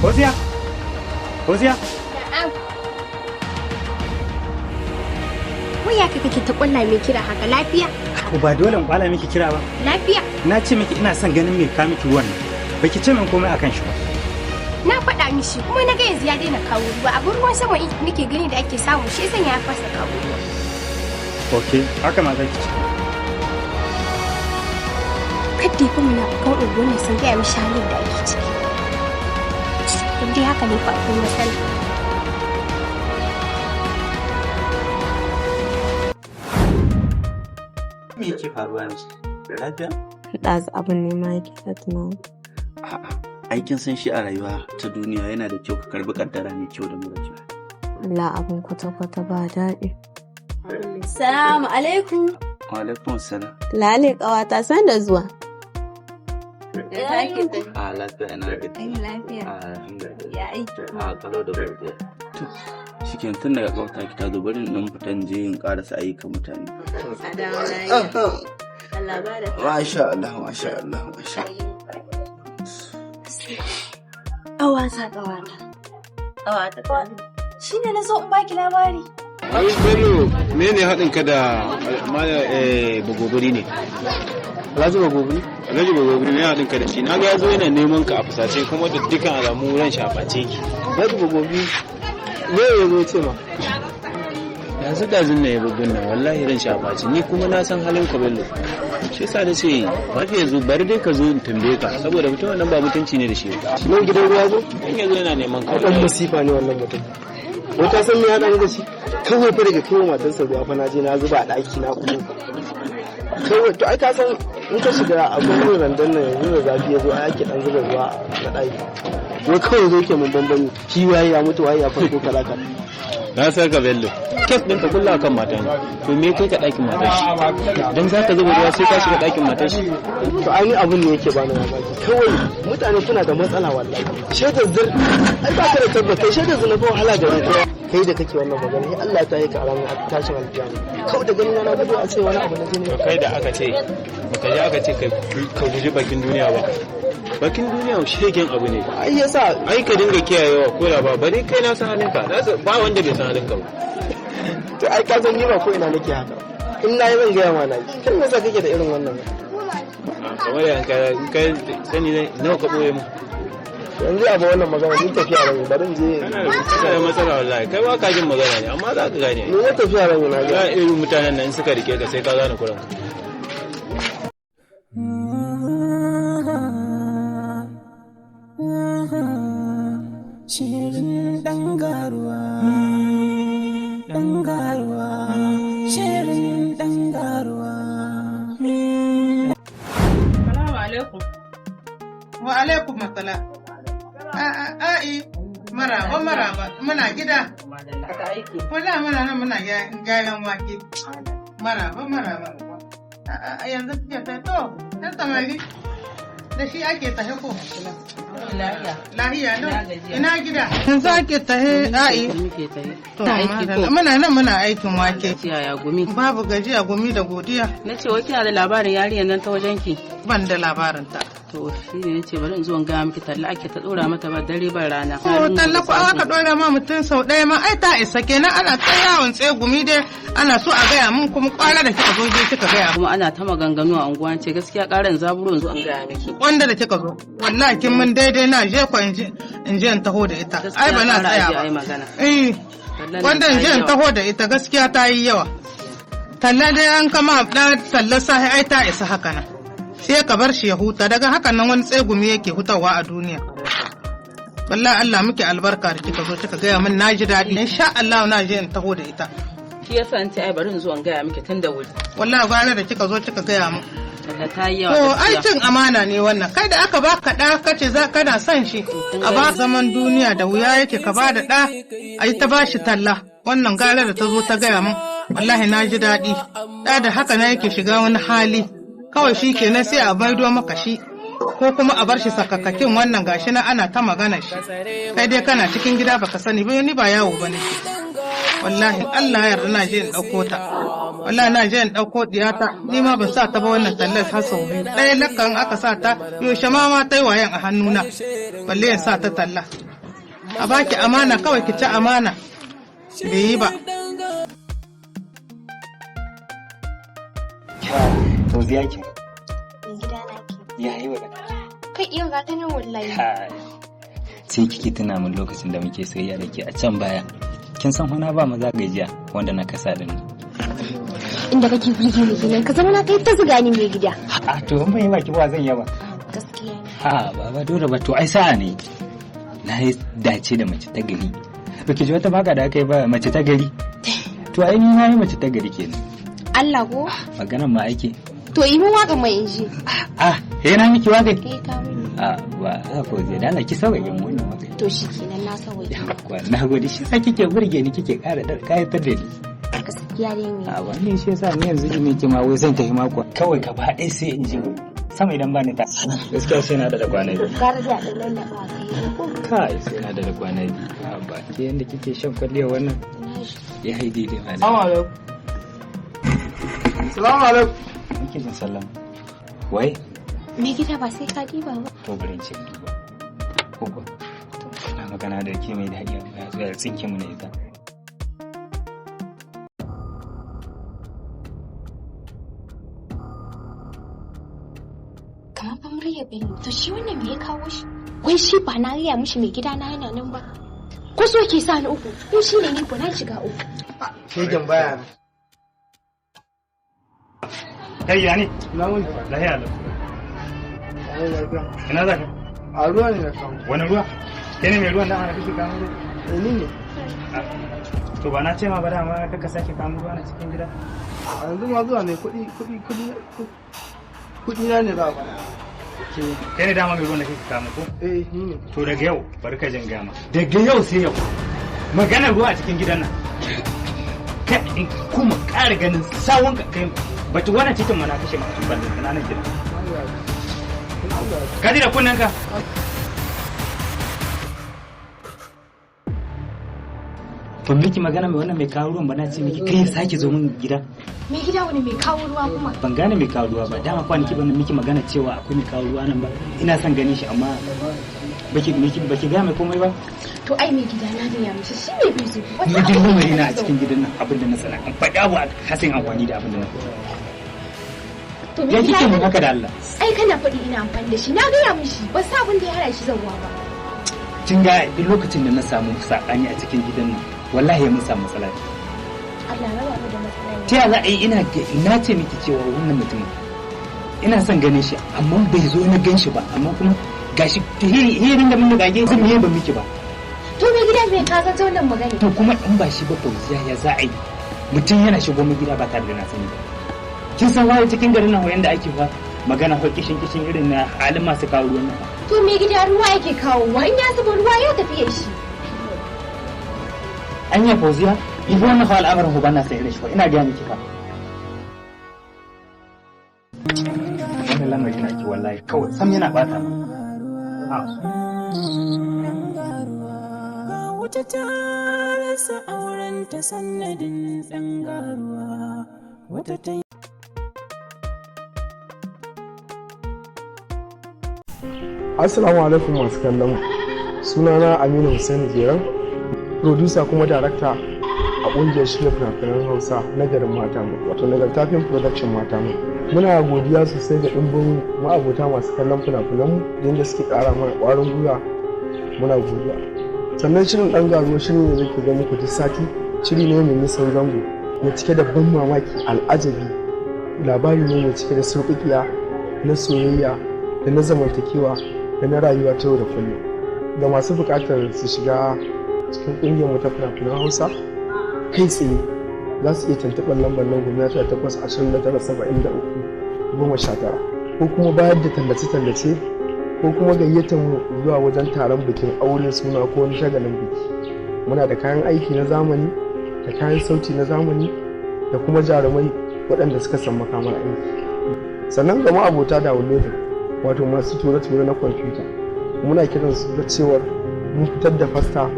Hosiya? Hosiya? Na'am. Waya kake ta kulla mai kira haka lafiya? Ba dole in kwala miki kira ba. Lafiya. Na ce miki ina son ganin me ka miki ruwan nan. Baki ce min komai akan shi ba. Na faɗa mishi kuma na ga yanzu ya daina kawo ruwa. Abin ruwan sama nake gani da ake samu shi yasa ya fasa kawo ruwa. Okay, haka ma zaki ce. Kadda kuma na kan unguwar ne sun gaya mishi halin da ake ciki. In dai haka ne fa akwai matsala. Me yake faruwa ne? Lafiya? Ɗazu abin ne ma yake ta tunani. A'a, aikin san shi a rayuwa ta duniya yana da kyau ka karbi kaddara mai kyau da mara kyau. Allah abin kwata-kwata ba daɗi. Salamu alaikum. Wa alaikum salam. Lale ƙawata san da zuwa. A lafiya ina da Lafiya. Ya aiki. A kalau da gobe. To, shikenan tun daga kawata ki ta zo bari in fitan je in karasa ayyukan mutane. Allah ba da Masha Allah, masha Allah, masha Allah. ƙawata. Ƙawata. Shi ne na so in baki labari. Awis Bello, ne haɗin ka da bagobiri ne? Alhaji bagobiri? Alhaji bagobiri ne haɗin ka da shi. Na ga ya zo yana neman ka a fusace kuma da dukkan alamu ran shaface ki. Alhaji bagobiri, me ya zo ce ma? Yanzu ɗazun na ya bugun nan wallahi ran shaface ni kuma na san halin ka Bello. Shi yasa da ce mafi yanzu bari dai ka zo in tambaye ka saboda mutum nan ba mutunci ne da shi. Nan gidan ruwa zo? In ya zo yana neman ka. Ɗan masifa ne wannan mutum. Wai ka san me ya ɗan da shi? Kawai fa daga kai matarsa ruwa fa na je na zuba a ɗaki na kuma. Kawai to ai ka san in ka shiga a gwamnan randan nan yanzu da zafi ya zo a yake ɗan zuba ruwa na ɗaki. Wai kawai zo ke mun bambami shi waye ya mutu waye ya farko kalaka. Na san ka Bello. Kes ɗin ka kulla kan matan to me kai ka ɗakin matar shi dan za ka zuba ruwa sai ka shiga ɗakin matar shi. To ai ni abun ne yake bani mamaki kawai mutane suna da matsala wallahi. Shaidar zir ai ba ka da tabbata shaidar zir na fa wahala da rayuwa. Kai da kake wannan magana sai Allah ta yi ka alamun a tashin alƙiyama kawai da ganin na gudu a ce wani abu na jini kai da aka ce baka ji aka ce ka guji bakin duniya ba bakin duniya shegen abu ne ai yasa ai ka dinga kiyayewa ko da ba bari kai na san halinka ba wanda bai san halinka ba to ai ka san ni ba ko ina nake haka in na yi zan gaya ma na kin yasa kake da irin wannan kamar yanka kai sani nawa ka boye mu yanzu abu wannan magana ni tafiya ran bari je kana da matsala wallahi kai ba ka jin magana ne amma za ka gane ni tafiya ran na ga irin mutanen nan suka rike ka sai ka gane kuran shirin dangaruwa shirin dangaruwa. Salamu alaikum. Wa alaikum assalam. A'i, maraba, muna gida. Wala muna nan muna gyaran wake. Maraba. Yanzu kike ta to, ta samari. Da shi ake tahe ko? Lahiya no. Ina gida. Yanzu ake tahe a'i. Muna nan muna aikin wake. Yaya gumi? Babu gajiya gumi da godiya. Na ce wai kina da labarin yarinyar nan ta wajen ki? Ban da labarin ta. To shi ne nace bari in zo in ga miki talla ake ta dora mata ba dare ba rana. Ko talla ko aka dora ma mutum sau ɗaya ma ai ta isa kenan ana ta yawon tsegumi dai ana so a gaya mun kuma kwara da kika zo je kika gaya. Kuma ana ta maganganu a unguwa ce gaskiya karan zaburo yanzu an gaya miki. Wanda da kika zo wallahi kin mun daidai na je ko in je in taho da ita. Ai ba na tsaya ba. Wanda in je in taho da ita gaskiya ta yi yawa. Talla dai an kama da tallar sahi ai ta isa haka nan. Sai ka bar shi ya huta daga hakan nan wani tsegumi yake hutawa a duniya. Wallahi Allah muke albarka da kika zo kika gaya min naji daɗi. Insha Allah na je in taho da ita. Shi yasa an ce ai bari in zo in gaya miki tun da wuri. Wallahi gwara da kika zo kika gaya min. Allah ta yi yawa. To ai cin amana ne wannan. Kai da aka baka ɗa kace za kana son shi. A ba zaman duniya da wuya yake ka ba da ɗa ai ta bashi talla. Wannan gara da ta zo ta gaya min. Wallahi na ji daɗi. Ɗa da haka na yake shiga wani hali. Kawai shi kenan sai a baido maka shi ko kuma a bar shi sakakakin wannan gashi na ana ta magana shi kai dai kana cikin gida baka sani ba ni ba yawo bane wallahi Allah ya yarda na je in dauko ta wallahi na je in dauko diyata ni ma ban sa ta ba wannan tallar har sau biyu ɗaya lakkan aka sa ta yaushe ma ta yi wayan a hannuna balle in sa ta talla a baki amana kawai ki ci amana bai yi ba. To ziya ke. Gida na ke. Ya yi wa Kai iya ga ta nan wallahi. Sai kike tuna min lokacin da muke soyayya da ke a can baya. Kin san hona ba maza gajiya wanda na kasa da ni. Inda kake burge ni kenan ka zama na kai ta zuga ni mai gida. A to in bai baki ba zan yaba. Gaskiya. Baba dole ba to ai sa'a ne. Na yi dace da mace ta gari. Baki ji wata baka da aka yi ba mace ta gari. To ai ni na yi mace ta gari kenan. Allah ko? Maganar ma ake. To yi mun waka mai inji. Yana miki waka? Ka mini. Ba ko zai dala ki sauƙaƙe mu wannan waka. To shi kenan na sauƙaƙe. Na gode shi sa kike burge ni kike ƙara kayatar da ni. Gaskiya dai ne. Wannan shi yasa ni yanzu ne ke ma wai zan tafi mako. Kawai ka ba ɗaya sai in ji sama idan ba ni ta. Gaskiya sai na da kwana biyu. Gara da ɗan lallaba kai sai na da kwana biyu. Ba ke yanda kike shan kwalliya wannan. Ya yi daidai ma. Salamu alaikum. Nake jin sallama. Wai? Me gida ba sai ka diba ba. To bari ce diba. Koko. Na magana da ke mai daɗi ya zo ya tsinke mu ne ita. Kamar fa murya Bello. To shi wannan me ya kawo shi? Wai shi ba na riya mishi mai gida na yana nan ba. Ko so yake sa ni uku? Ko shi ne ni ko na shiga uku. Shegen baya. Kai ya ne? Na wuni. Lahiya lau. Ina za ka? A ruwa ne na kawo. Wani ruwa? Ke ne mai ruwan da ana kake kamo ruwa? Ni ne. To ba na ce ma ba dama kaka sake kamo ruwa na cikin gida? A yanzu ma zuwa ne kuɗi na ne za a ba. Kai ne dama mai ruwan da kake kamo ko? Ni ne. To daga yau bari ka jin gama. Daga yau sai yau. Maganar ruwa a cikin gidan nan. Ka in kuma ƙara ganin sawun ka kai bata wannan cikin mana kashe mutum ban da nan gidan. Ka ji da kunnen ka? To miki magana mai wannan mai kawo ruwan ba na ce miki kai sake zo min gida. Mai gida wani mai kawo ruwa kuma? Ban gane mai kawo ruwa ba. Dama kwanaki ban miki magana cewa akwai mai kawo ruwa nan ba. Ina son ganin shi amma baki ga mai komai ba. To ai mai gida na gaya mishi shi ne bai zo. Ni jin lamari na a cikin gidan nan abin da na sana. An faɗi abu a hasin amfani da abin da na faɗi. To ya kike mun haka da Allah? Ai kana faɗi ina amfani da shi. Na gaya mishi ba sa abin da ya hana shi zauwa ba. Kin ga duk lokacin da na samu sakani a cikin gidan nan wallahi mun samu matsala. Allah raba mu da matsala. Ta za a yi ina ce miki cewa wannan mutumin ina son ganin shi amma bai zo na gan shi ba amma kuma gashi hirin da mun gage zan yi ban miki ba. To mai gida bai ka zanta wannan magana. To kuma in ba shi ba Fauziya ya za a yi mutum yana shigo mu gida ba tare da na sani ba. Kin san wani cikin garin nan wanda ake fa magana fa kishin irin na halin masu kawo ruwan nan. To mai gida ruwa yake kawo wa in ya zuba ruwa ya tafi shi. Anya Fauziya in wannan fa al'amarin ba na sai da shi ina ga miki fa. Wannan lamarin na ki wallahi kawai sam yana bata. Wata ta rasa auren ta sannadin tsangaruwa wata ta Assalamu alaikum masu kallon sunana Aminu Hussein Jeran producer kuma director a ƙungiyar shirya fina-finan Hausa na garin Matamu wato Nagartafin Production Matamu. Muna godiya sosai ga ɗimbin ma'abota masu kallon fina-finanmu yadda suke ƙara mana ƙwarin gwiwa muna godiya. Sannan shirin ɗan garuwa shirin ne zai ga muku duk sati shiri ne mai nisan zango mai cike da ban mamaki al'ajabi labari ne mai cike da surƙuƙiya na soyayya da na zamantakewa da na rayuwa ta yau da kullum. Ga masu buƙatar su shiga cikin ƙungiyar mu ta fina-finan Hausa kai tsaye za su iya tuntuɓar lambar nan 18-29-73-19 ko kuma bayar da tallace-tallace ko kuma gayyatar mu zuwa wajen taron bikin aure suna ko wani shagalin biki. Muna da kayan aiki na zamani da kayan sauti na zamani da kuma jarumai waɗanda suka san makamar aiki. Sannan ga ma'abota downloading wato masu ture-ture na kwamfuta muna kiran su da cewar mun fitar da fasta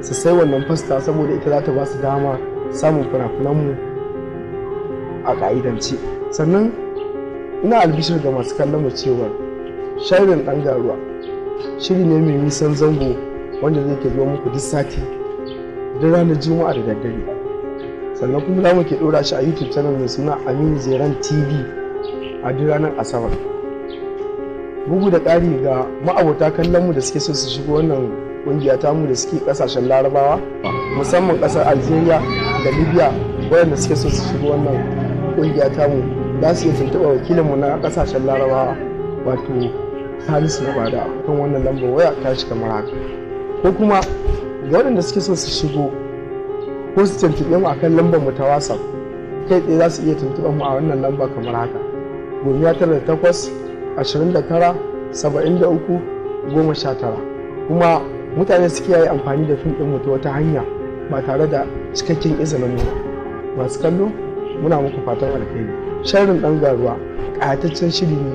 su sai wannan fasta saboda ita za ta ba su dama samun fina-finanmu a ƙa'idance. Sannan ina albishir ga masu kallon mu cewar shirin ɗan garuwa shiri ne mai nisan zango wanda zai ke zuwa muku duk sati duk ranar juma'a da daddare. Sannan kuma za mu ke ɗora shi a YouTube channel mai suna Aminu Zeran TV a duk ranar Asabar. Bugu da ƙari ga ma'abota kallon mu da suke so su shigo wannan ƙungiya tamu da suke ƙasashen Larabawa, musamman ƙasar Algeria da Libya, waɗanda suke so su shigo wannan ƙungiya tamu za su iya tuntuɓa wakilinmu na ƙasashen Larabawa wato Salisu na Bada kan wannan lambar waya ta shi kamar haka. Ko kuma ga waɗanda suke so su shigo ko su tuntuɓe mu akan lambar mu ta WhatsApp, kai tsaye za su iya tuntuɓa mu a wannan lamba kamar haka: 98-29-73-19. Kuma mutane suke yi amfani da fim ɗin mu ta wata hanya ba tare da cikakken izinin mu. Masu kallo muna muku fatan alkhairi. Sharrin ɗan garuwa ƙayataccen shiri ne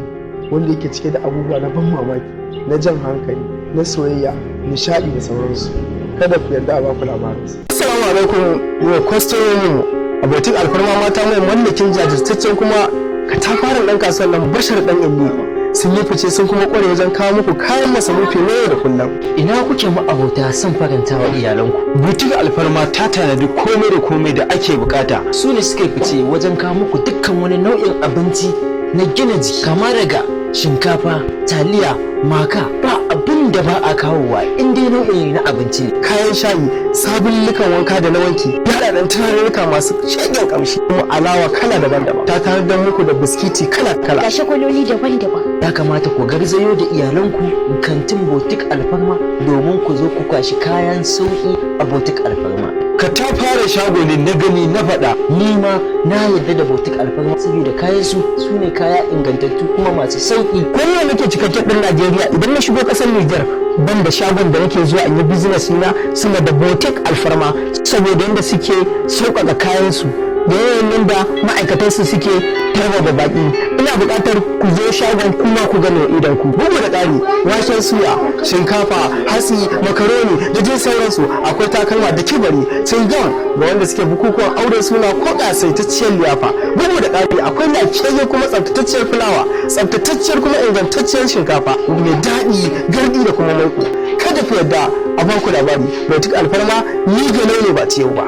wanda yake cike da abubuwa na ban mamaki, na jan hankali, na soyayya, nishaɗi da sauransu. Kada ku yarda a baku labarinsa. Assalamu alaikum yau kwastomomin abokin alfarma mata mai mallakin jajirtaccen kuma katafaren ɗan kasuwan nan Bashar ɗan Illi sun yi fice sun kuma ƙware wajen kawo muku kayan masarufi na yau da kullum. Ina kuke ma'abota son faranta wa iyalanku? Butik alfarma ta tanadi komai da komai da ake bukata. Su ne suka fice wajen kawo muku dukkan wani nau'in abinci na gina jiki, kama daga shinkafa, taliya, maka, ba abin da ba a kawowa in dai nau'in na abinci ne. Kayan shayi, sabullukan wanka da na wanki, yaɗaɗɗen turarurruka masu shagen kamshi, kuma alawa kala daban-daban. Ta tanadar muku da biskiti kala-kala. Ga shakwaloli daban-daban. Ya kamata ku garzayo da iyalanku kantin Butik Alfarma domin ku zo ku kwashi kayan sauƙi a Butik Alfarma. Ka ta fara shago ne na gani na faɗa. Ni ma na yarda da Butik Alfarma saboda kayan su ne kaya ingantattu kuma masu sauƙi. Kullum nake cikakken ɗan Najeriya idan na shigo ƙasar Nijar ban da shagon da nake zuwa in yi business na sama da Butik Alfarma saboda yadda suke sauƙaƙa kayan su da yayin da ma'aikatan su suke tarba baƙi. Ina buƙatar ku zo shagon kuma ku gane idan ku. Bugu da ƙari waken suya, shinkafa, hatsi, makaroni da jin sauransu. Akwai takalma da kibari, cingam ga wanda suke bukukuwan aure suna ko ƙasaitacciyar liyafa. Bugu da ƙari akwai lafiyayyen kuma tsaftatacciyar fulawa, tsaftatacciyar kuma ingantacciyar shinkafa mai daɗi, gardi da kuma maiƙo. Kada ku yarda a baku labari, Butik Alfarma ni ga ne ba ta yau ba.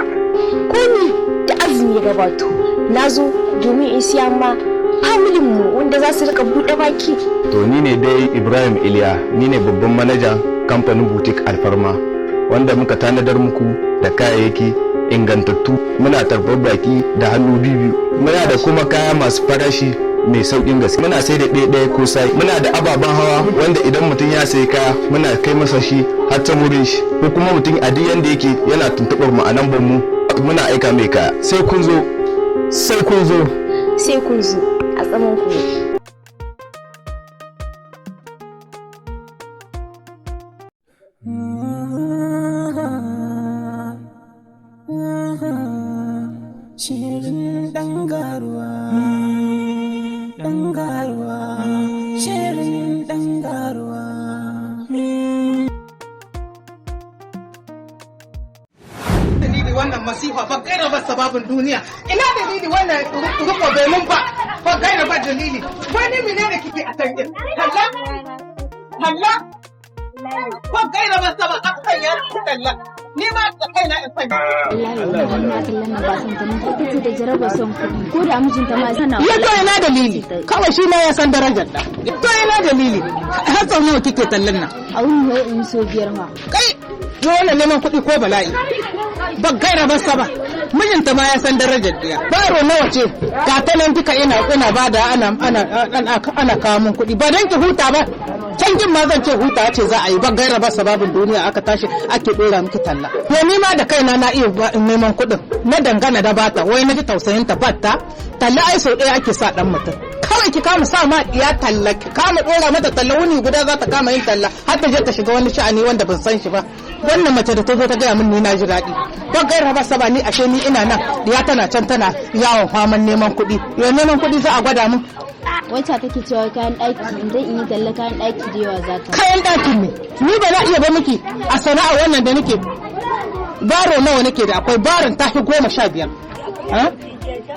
Komi da azumi ya gabato, na zo domin in siya ma familin mu wanda za su rika buɗe baki. To ni ne dai Ibrahim Iliya, ni ne babban manajan kamfanin Butik Alfarma wanda muka tanadar muku da kayayyaki ingantattu. Muna tarbar baki da hannu biyu. Muna da kuma kaya masu farashi mai saukin gaske. Muna sai da ɗaya ko sai. Muna da ababen hawa wanda idan mutum ya sayi kaya muna kai masa shi har ta wurin shi, ko kuma mutum a duk yanda yake yana tuntuɓar mu a lambar mu muna aika mai kaya. Sai kun zo, sai kun zo, sai kun zo a tsaman ku. Shirin ɗan garuwa, ɗan garuwa, shirin ɗan garuwa. Dalili wannan masifa ba gaira ba sababin duniya. Ina dalili wannan ruko domin ba gaira ba dalili. Wani mene da kike a tangin? Kalla? Kalla? Ba gaira ba sababin a kalla? Kalla? Ni ma da kaina in sanya. Allah ya kallon ba san ta mun ita ce da jaraba son kuɗi ko da mijinta ma sana. Ya to ina dalili. Kawai shi ne ya san darajar da. To ina dalili. Har sau nawa kike tallan nan? A wuni wai in so biyar ma. Kai yo wannan neman kuɗi ko bala'i. Ba gaira ba saba. Mijinta ma ya san darajar diya. Baro nawa ce? Ga ta nan duka ina bada ana kawo min kuɗi. Ba dan ki huta ba. Can jin ma zan ce huta ce za a yi ba gaira ba sababin duniya aka tashi ake dora miki talla. To ni ma da kaina na iya neman kuɗin na dangana da bata wai na ji tausayin ta batta talla ai sau ɗaya ake sa dan mutum. Kawai ki kama sa ma iya talla ki kama dora mata talla wuni guda za ta kama yin talla har ta je ta shiga wani sha'ani wanda ban san shi ba. Wannan mace da ta zo ta gaya min ni na ji daɗi. Ba gaira ba saba ni ashe ni ina nan ya tana can tana yawon faman neman kuɗi. Yau neman kuɗi za a gwada mun. Wacce take cewa kayan ɗaki idan in yi talla kayan ɗaki da yawa za ta. Kayan ɗakin ne. Ni ba na iya ba miki a sana'a wannan da nake. Baro nawa nake da akwai baron tafi 15.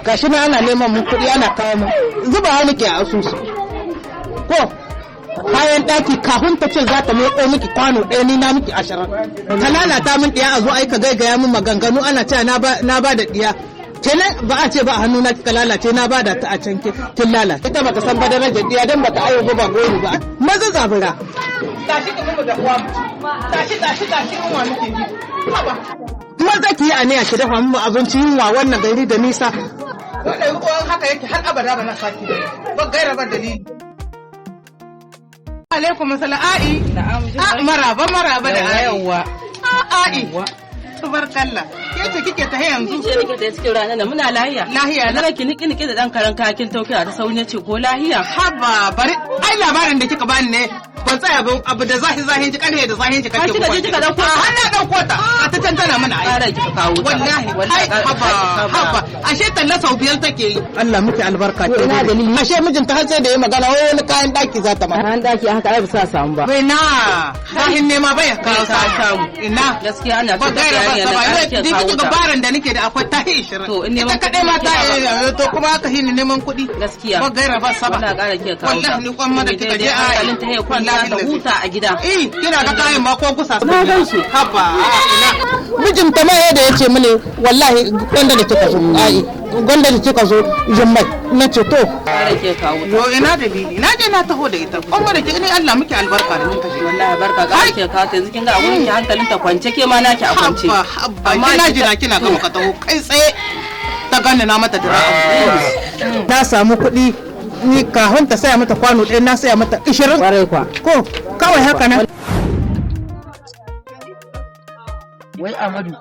Gashi na ana neman mun kuɗi ana kawo mun. Zubawa nake a asusu. Ko kayan ɗaki kafin ta ce za ta meko miki kwano ɗaya ni na miki 20 ta lalata min ɗiya a zo aika gaigaya min maganganu ana cewa na ba da ɗiya kenan ba a ce ba a hannu na kika lalace na ba da ta a can kin lalace ita baka san ba darajar ɗiya dan bata ayo ba gori ba maza zabura tashi ki mu da uwa tashi in wa muke ji maza ki yi aniya ki dafa mu abinci yunwa wannan gari da nisa wanda yi kowan haka yake har abada ba na saki ba gaira ba dalili alaikum assalam ai maraba da ayyawa ai tubarkalla ke ce kike ta yanzu ce nake da cikin ranar da muna lahiya na ki niki da dan karan kakin taukiya ta sauni ce ko lahiya haba bari ai labarin da kika bani ne ban tsaya ba abu da zahin ji karhe da zahin ji kake ko kika dauko har na dauko ta a ta tantana mana ai ƙara kika kawo ta wallahi haba ashe talla sau biyar take yi Allah miki albarka ina dalili ashe mijinta har sai da ya magana wani kayan daki za ta ma kayan daki haka ai ba sa samu ba bai na zahin ne ma bai kawo samu ina gaskiya ana ta duk gabaran da nake da akwai tahi 20 to in neman kadai ma ta to kuma aka hini neman kuɗi gaskiya ba gaira ba saba wala ƙara kike kawo wallahi ni kwan ma da kika je a halin ta ya kwanta da huta a gida kina ga kayan ma ko kusa na gan shi haba ina mijinta ma yadda yace mini wallahi gwanda da kika zo gwanda da kika zo jummai na ce to ƙara kike kawo yo ina dalili na je na taho da ita kuma da kike ni Allah miki albarka da ninka shi wallahi barka ƙara kike kawo ta yanzu kin ga abun ki hankalin ta kwance ke ma naki a kwance amma kina jira kina ga ka taho kai tsaye ta gane na mata dira na samu kuɗi ni kahon ta saya mata kwano ɗaya na saya mata 20 ƙwarai kwa ko kawai haka nan wai Amadu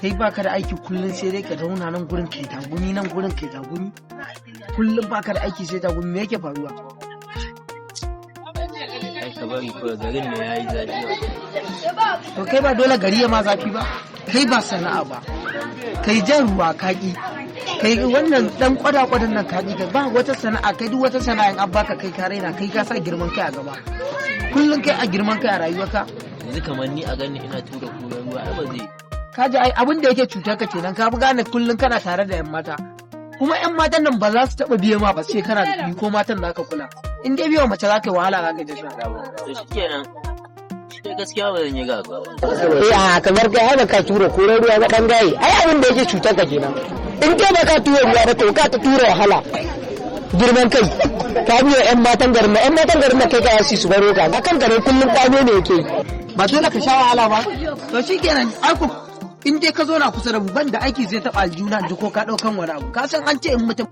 kai baka da aiki kullum sai dai ka zauna nan gurin kai tagumi nan gurin kai tagumi kullum baka da aiki sai tagumi me yake faruwa ai ka bari ko garin ne yayi zafi to kai ba dole gari ya ma zafi ba kai ba sana'a ba kai jan ruwa kaki kai wannan dan kwada-kwadan nan kaki kai ba wata sana'a kai duk wata sana'a in an baka kai ka raina kai ka sa girman kai a gaba kullum kai a girman kai a rayuwarka yanzu kamar ni a gani ina tura kura ruwa ai ba zai ka ji ai abin da yake cutar ka kenan ka fi gane kullum kana tare da yan mata kuma yan matan nan ba za su taba biye ma ba sai kana da kuɗi ko matan da ka kula in dai biyo mace za ka yi wahala za ka je suna dawo to shikenan sai gaskiya ba zan yi gaggawa a kamar kai ai ka tura kura ruwa ga dan gaye ai abin da yake cutar ka kenan in kai ba ka tura ruwa ba to ka ta tura wahala girman kai ka biyo yan matan garin da kai ka su baro ka akan garin kullum kwano ne yake ba dole ka sha wahala ba to shikenan ai ku in dai ka zo na kusa da mu ban da aiki zai taɓa aljuna ji ko ka ɗaukan wani abu ka san an ce in mutum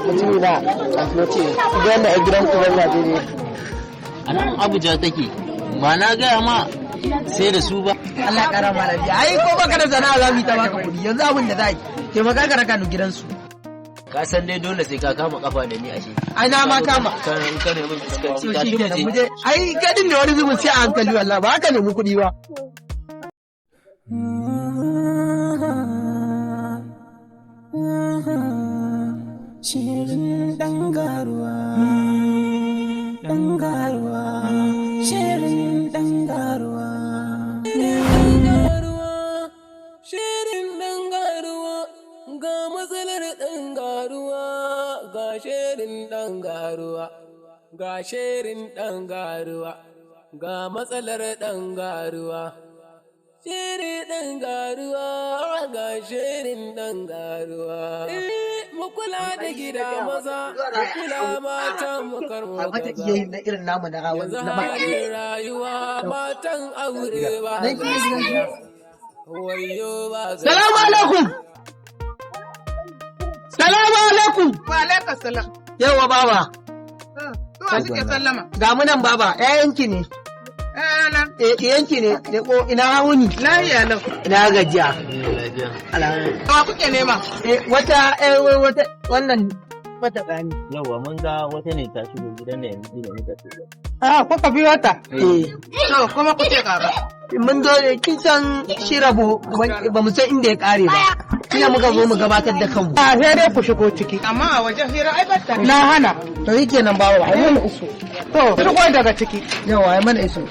mutum da na ce idan da a gidan ku ban Najeriya a nan Abuja take ba na gaya ma sai da su ba Allah ƙara ma lafiya ai ko baka da sana'a za mu yi ta baka kuɗi yanzu abin da za yi taimaka ka raka ni gidansu ka san dai dole sai ka kama kafa da ni a shi ai na ma kama kan ne mun fuskanci ta shi ne muje ai gadin ne wani zubin sai a hankali wallahi ba haka ne mu kuɗi ba shirin dangaruwa shirin dangaruwa shirin dangaruwa ga matsalar dangaruwa ga shirin dangaruwa ga shirin dangaruwa ga matsalar dangaruwa shirin dangaruwa ga shirin dangaruwa mu kula da gida maza mu kula mata mu karmo a mata iya yin na irin namu na hawan na ba rayuwa matan aure ba wayo ba salamu alaikum salamu alaikum wa alaikum salam yawa baba to suke sallama ga mu nan baba ƴaƴanki ne yanki ne ko ina hauni lafiya lau ina gajiya wa kuke nema wata wannan mata bani yawa mun ga wata ne ta shigo gidan da yanzu da muka shigo kuka bi wata to kuma kuke kara mun zo kin san shi rabo ba mu san inda ya kare ba kina muka zo mu gabatar da kanmu sai dai ku shigo ciki amma a wajen hira ai batta na hana to yake nan bawo ai mana iso to shigo daga ciki yawa ai mana iso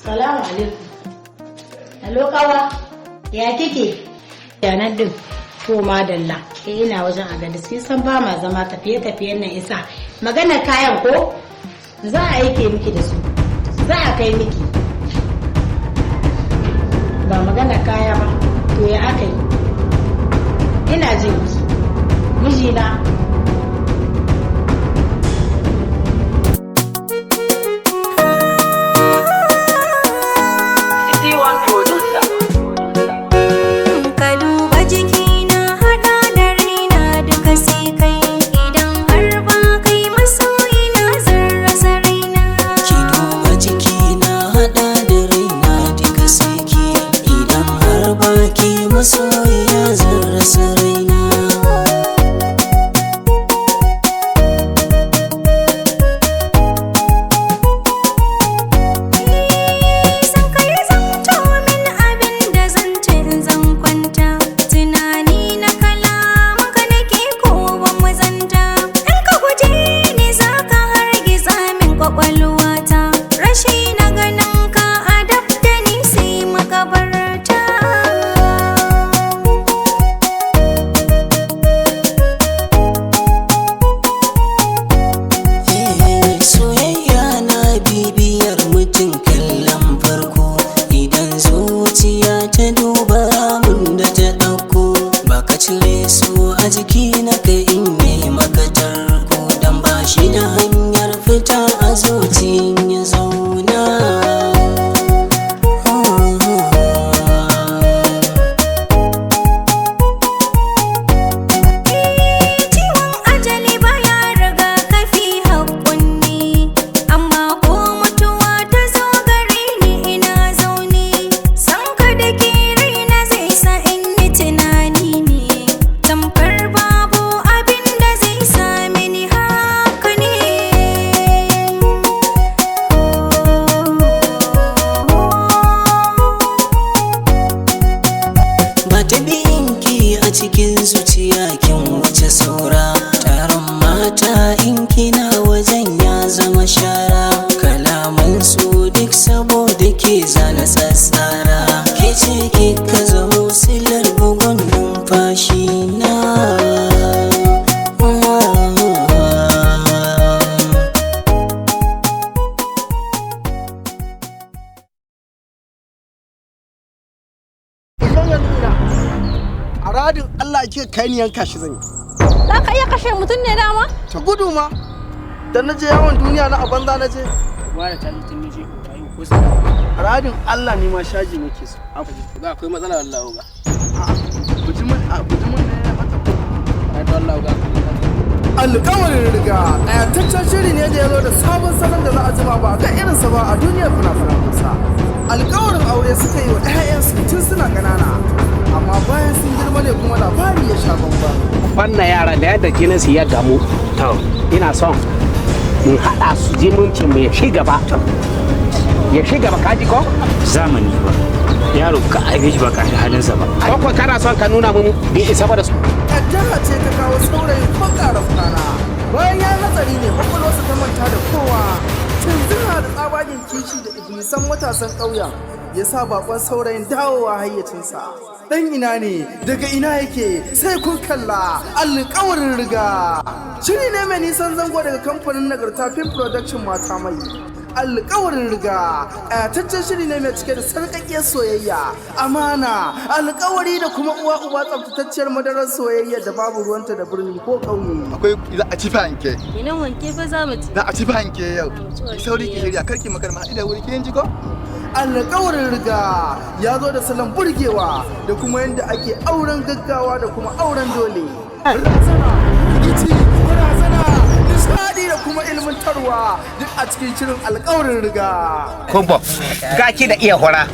salamu alaikum hello kawa ya kike yanar din To madalla, ina wajen Agadis, kin san ba ma zama tafiye-tafiyen nan isa. Magana kayan ko? Za a aike miki da su. Za a kai miki. Ba magana kaya ba, to ya aka yi. Ina jin ki. Mijina. kai ni yanka shi zan yi. Za ka iya kashe mutum ne dama? Ta gudu ma. Da na je yawon duniya na a banza na je. Wani ta mutum ne je ayi ko sai. Radin Allah ne ma shaji nake so. Ga akwai matsala Allah ga. Bujumin ne ya haka. Ai to Allah ga. Alƙawarin riga ƙayataccen shiri ne da ya zo da sabon salon da za a jima ba ga irinsa ba a duniyar fina-finan Hausa. Alƙawarin aure suka yi wa 'ya'yansu tun suna ƙanana. Amma bayan sun girma ne kuma labari ya sha bambam. Wannan yara da yadda jininsu ya gamu, ina son in haɗa su jimunci mai shi gaba. Ya shi gaba kaji ko? Zamani ba. Yaro ka aibe shi ba ka halinsa ba. Ko kana son ka nuna mun bi isa ba da su. Kaddara ce ta kawo saurayin bakara fulana. Bayan ya hatsari ne kwakwalwarsa ta manta da kowa. Canzina da tsabagen kishi da iblisan matasan ƙauyen ya sa bakon saurayin dawowa hayyacinsa. Dan ina ne, daga ina yake, sai kun kalla alƙawarin riga. Shiri ne mai nisan zango daga kamfanin Nagarta Film Production mata mai. Alƙawarin riga, ƙayataccen shiri ne mai cike da sarƙaƙƙiyar soyayya, amana, alƙawari da kuma uwa uba tsaftatacciyar madarar soyayya da babu ruwanta da birni ko ƙauye. Akwai za a ci fanke. Ina wanke fa za mu ci. Za a ci fanke yau. Sauri ki shirya karki makar ma ida wuri kin ji ko? Alƙawarin riga ya zo da salon burgewa da kuma yadda ake auren gaggawa da kuma auren dole. Nishadi da kuma ilmantarwa duk a cikin shirin alƙawarin riga. Kumbo, ga ki da iya hora,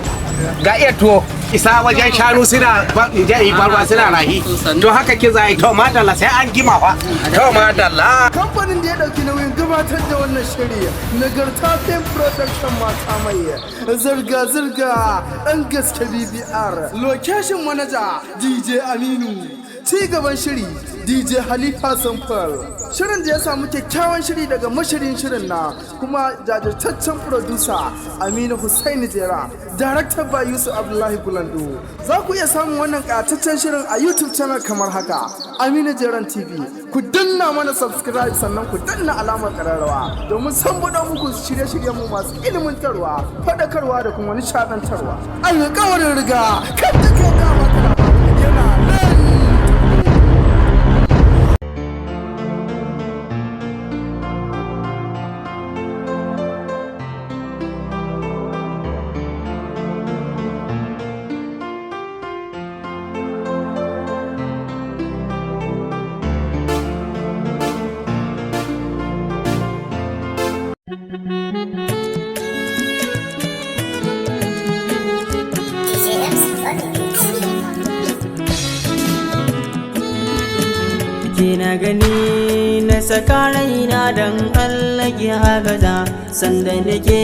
ga iya tuwo, isa wajen shanu suna jayi barba suna rahi. To haka ki zai to madalla sai an gima fa. To madalla. Kamfanin da ya ɗauki nauyin gabatar da wannan shiri Nagarta Film Production mata mai zirga-zirga ɗan gaske BBR. Location manager DJ Aminu. ci gaban shiri DJ Halifa Samfal. Shirin da ya samu kyakkyawan shiri daga mashirin shirin na kuma jajirtaccen producer Aminu Hussaini Jera, directed by Yusuf Abdullahi Gulando. Za ku iya samun wannan ƙataccen shirin a YouTube channel kamar haka, Aminu Jeran TV. Ku danna mana subscribe sannan ku danna alamar ƙararrawa domin san buɗe muku shirye-shiryen mu masu ilimantarwa, faɗakarwa da kuma nishaɗantarwa. Alƙawarin riga kan duka dama yana nan. Kina gani na saka raina don Allah ki hagaza sanda nake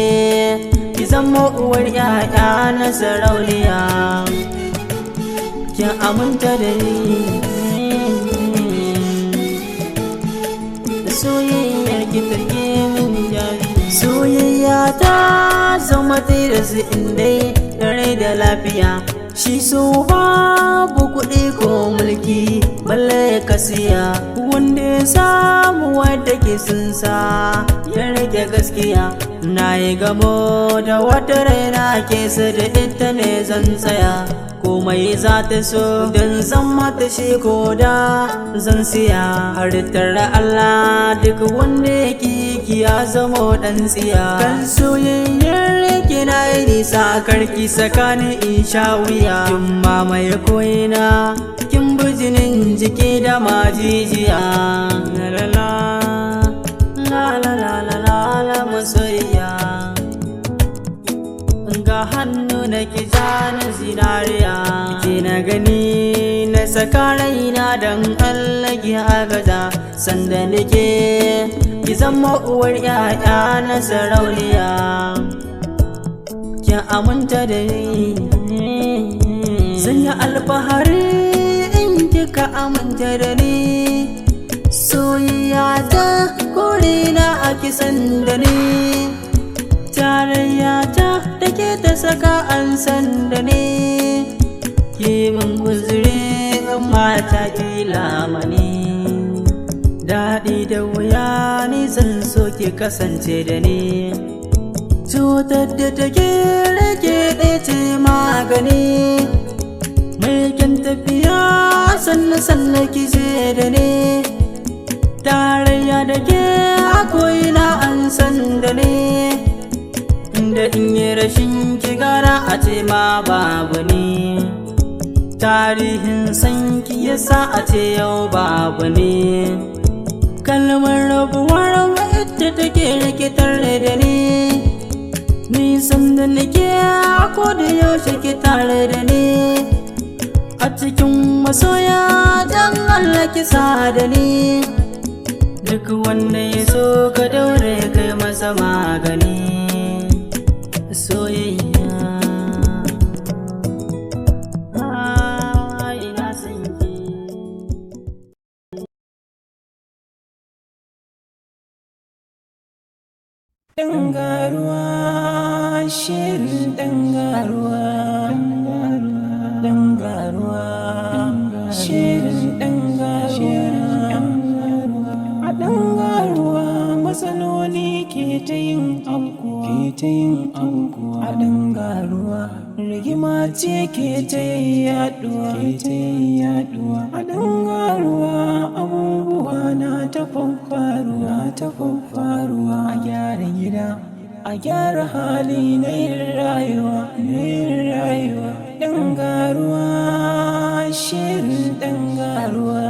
ki zama uwar yaya na sarauniya ki aminta da ni soyayyar ki take min jari soyayya ta zama tirasi indai rai da lafiya shi so babu kuɗi ko mulki balle ka siya wanda ya samu wadda ke sunsa ya rage gaskiya na yi gamo da wata raina ke su da ita ne zan tsaya komai za ta so don zan mata shi ko da zan siya halittar Allah duk wanda yake ya zama dan tsiya kan soyayyar kina yi nisa karki sakani in sha wuya kin mamaye koyina kin bijinin jiki da majijiya la la la la la la la la masoyiya ga hannu na ki jani zinariya kina gani na saka raina don Allah ki agaza sanda nake ki zama uwar yaya na sarauniya ki aminta da ni zan yi alfahari in kika aminta da ni soyayya ta korina a kisan da ni tarayya ta take ta saka an san da ni ki min guzuri mata ki lamani daɗi da wuya ni zan so ki kasance da ni cutar da take rage ɗaya ce magani mai kyan tafiya sannan ki ce da ni tarayya da ke akwai na an san da ni inda in yi rashin ki gara a ce ma babu ni tarihin san ki yasa a ce yau babu ni kalmar rabuwar wadda take rikitar da ni nisan da nake ko da yaushe ki tare da ni a cikin masoya don Allah ki sa da ni duk wanda ya so ka daure kai masa magani soyayya ina son ki dangaruwa shirin dangaruwa shirin dangaruwa a dangaruwa matsaloli ke ta yin aukuwa a dangaruwa rigima ce ke ta yaduwa a dangaruwa abubuwa na ta faruwa a gyara gida a gyara hali na yin rayuwa dangaruwa shirin dangaruwa